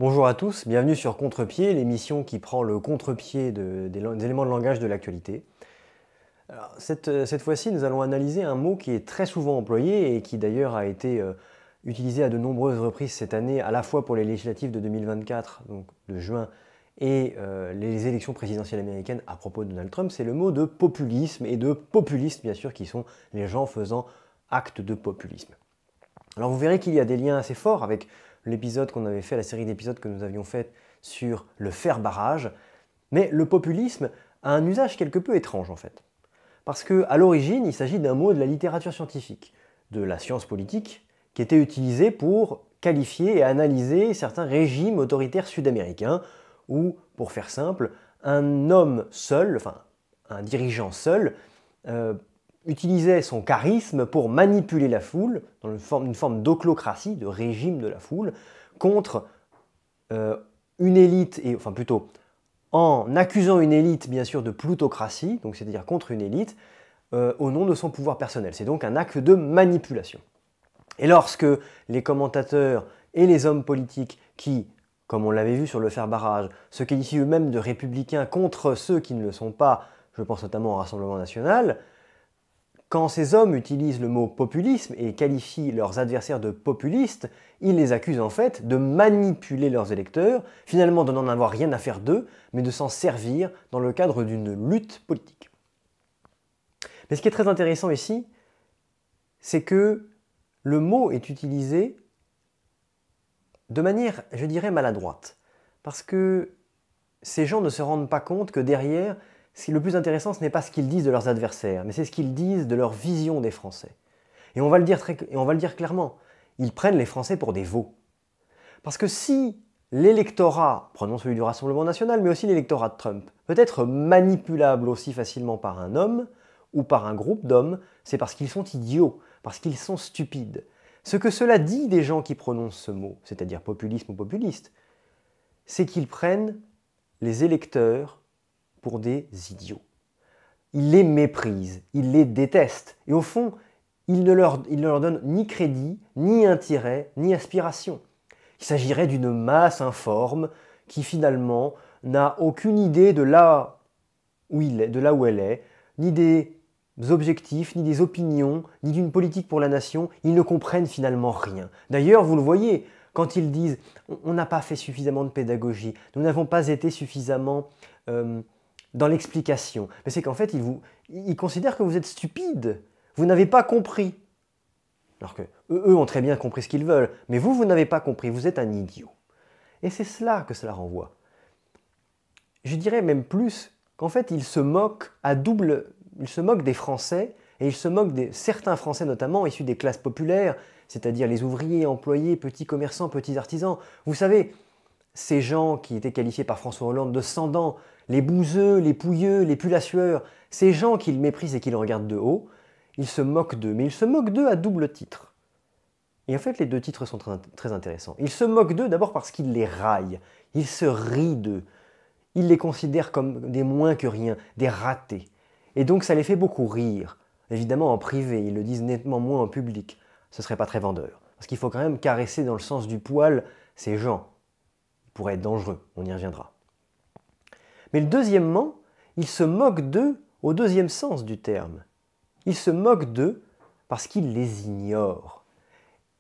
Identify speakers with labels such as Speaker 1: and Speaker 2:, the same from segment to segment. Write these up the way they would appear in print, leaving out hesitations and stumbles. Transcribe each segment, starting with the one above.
Speaker 1: Bonjour à tous, bienvenue sur Contre-pied, l'émission qui prend le contre-pied des éléments de langage de l'actualité. Alors, cette fois-ci, nous allons analyser un mot qui est très souvent employé et qui d'ailleurs a été utilisé à de nombreuses reprises cette année, à la fois pour les législatives de 2024, donc de juin, et les élections présidentielles américaines à propos de Donald Trump, c'est le mot de populisme et de populistes, bien sûr, qui sont les gens faisant acte de populisme. Alors vous verrez qu'il y a des liens assez forts avec l'épisode qu'on avait fait, la série d'épisodes que nous avions fait sur le faire barrage, mais le populisme a un usage quelque peu étrange en fait. Parce qu'à l'origine, il s'agit d'un mot de la littérature scientifique, de la science politique, qui était utilisé pour qualifier et analyser certains régimes autoritaires sud-américains, où, pour faire simple, un homme seul, enfin un dirigeant seul, utilisait son charisme pour manipuler la foule, dans une forme d'oclocratie, de régime de la foule, contre une élite, et, enfin plutôt en accusant une élite bien sûr de plutocratie, donc c'est-à-dire contre une élite, au nom de son pouvoir personnel. C'est donc un acte de manipulation. Et lorsque les commentateurs et les hommes politiques qui, comme on l'avait vu sur le faire barrage, se qualifient eux-mêmes de républicains contre ceux qui ne le sont pas, je pense notamment au Rassemblement national, quand ces hommes utilisent le mot populisme et qualifient leurs adversaires de populistes, ils les accusent en fait de manipuler leurs électeurs, finalement de n'en avoir rien à faire d'eux, mais de s'en servir dans le cadre d'une lutte politique. Mais ce qui est très intéressant ici, c'est que le mot est utilisé de manière, je dirais, maladroite. Parce que ces gens ne se rendent pas compte que derrière, le plus intéressant, ce n'est pas ce qu'ils disent de leurs adversaires, mais c'est ce qu'ils disent de leur vision des Français. Et on va le dire clairement, ils prennent les Français pour des veaux. Parce que si l'électorat, prenons celui du Rassemblement national, mais aussi l'électorat de Trump, peut être manipulable aussi facilement par un homme ou par un groupe d'hommes, c'est parce qu'ils sont idiots, parce qu'ils sont stupides. Ce que cela dit des gens qui prononcent ce mot, c'est-à-dire populisme ou populiste, c'est qu'ils prennent les électeurs pour des idiots. Ils les méprisent, ils les détestent. Et au fond, ils ne leur donnent ni crédit, ni intérêt, ni aspiration. Il s'agirait d'une masse informe qui finalement n'a aucune idée de là où elle est, ni des objectifs, ni des opinions, ni d'une politique pour la nation. Ils ne comprennent finalement rien. D'ailleurs, vous le voyez, quand ils disent « on n'a pas fait suffisamment de pédagogie, nous n'avons pas été suffisamment dans l'explication », mais c'est qu'en fait, ils considèrent que vous êtes stupide, vous n'avez pas compris. Alors que eux ont très bien compris ce qu'ils veulent, mais vous n'avez pas compris, vous êtes un idiot. Et c'est cela que cela renvoie. Je dirais même plus qu'en fait, ils se moquent des Français, et ils se moquent de certains Français notamment issus des classes populaires, c'est-à-dire les ouvriers, employés, petits commerçants, petits artisans. Vous savez, ces gens qui étaient qualifiés par François Hollande de sans-dents, les bouseux, les pouilleux, les pull-à-sueurs, ces gens qu'ils méprisent et qu'ils regardent de haut, ils se moquent d'eux, mais ils se moquent d'eux à double titre. Et en fait, les deux titres sont très intéressants. Ils se moquent d'eux d'abord parce qu'ils les raillent, ils se rient d'eux, ils les considèrent comme des moins que rien, des ratés. Et donc ça les fait beaucoup rire. Évidemment en privé, ils le disent nettement moins en public. Ce ne serait pas très vendeur. Parce qu'il faut quand même caresser dans le sens du poil ces gens. Ils pourraient être dangereux, on y reviendra. Mais deuxièmement, ils se moquent d'eux au deuxième sens du terme. Ils se moquent d'eux parce qu'ils les ignorent.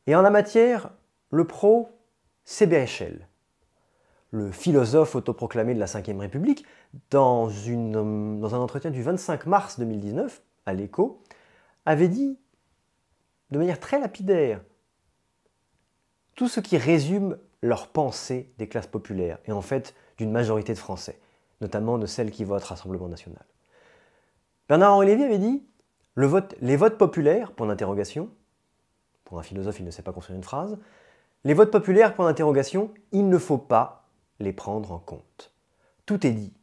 Speaker 1: Et en la matière, le pro, c'est BHL. Le philosophe autoproclamé de la Ve République, dans un entretien du 25 mars 2019, à l'Écho, avait dit de manière très lapidaire tout ce qui résume leur pensée des classes populaires, et en fait d'une majorité de Français, notamment de celles qui votent Rassemblement national. Bernard-Henri Lévy avait dit les votes populaires, point d'interrogation, pour un philosophe il ne sait pas construire une phrase, les votes populaires, point d'interrogation, il ne faut pas les prendre en compte. Tout est dit.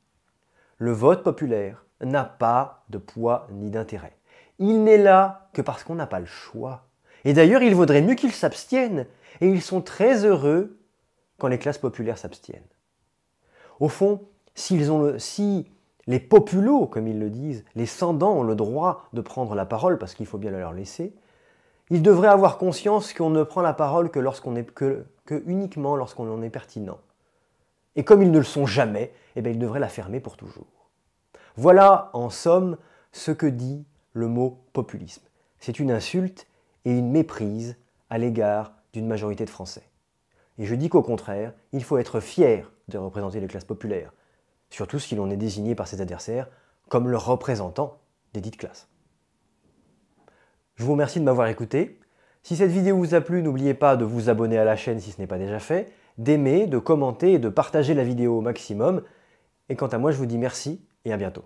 Speaker 1: Le vote populaire n'a pas de poids ni d'intérêt. Il n'est là que parce qu'on n'a pas le choix. Et d'ailleurs, il vaudrait mieux qu'ils s'abstiennent. Et ils sont très heureux quand les classes populaires s'abstiennent. Au fond, si les populos, comme ils le disent, les sans-dents ont le droit de prendre la parole parce qu'il faut bien leur laisser, ils devraient avoir conscience qu'on ne prend la parole que uniquement lorsqu'on en est pertinent. Et comme ils ne le sont jamais, eh bien, ils devraient la fermer pour toujours. Voilà, en somme, ce que dit le mot populisme. C'est une insulte et une méprise à l'égard d'une majorité de Français. Et je dis qu'au contraire, il faut être fier de représenter les classes populaires, surtout si l'on est désigné par ses adversaires comme le représentant des dites classes. Je vous remercie de m'avoir écouté. Si cette vidéo vous a plu, n'oubliez pas de vous abonner à la chaîne si ce n'est pas déjà fait, d'aimer, de commenter et de partager la vidéo au maximum. Et quant à moi, je vous dis merci et à bientôt.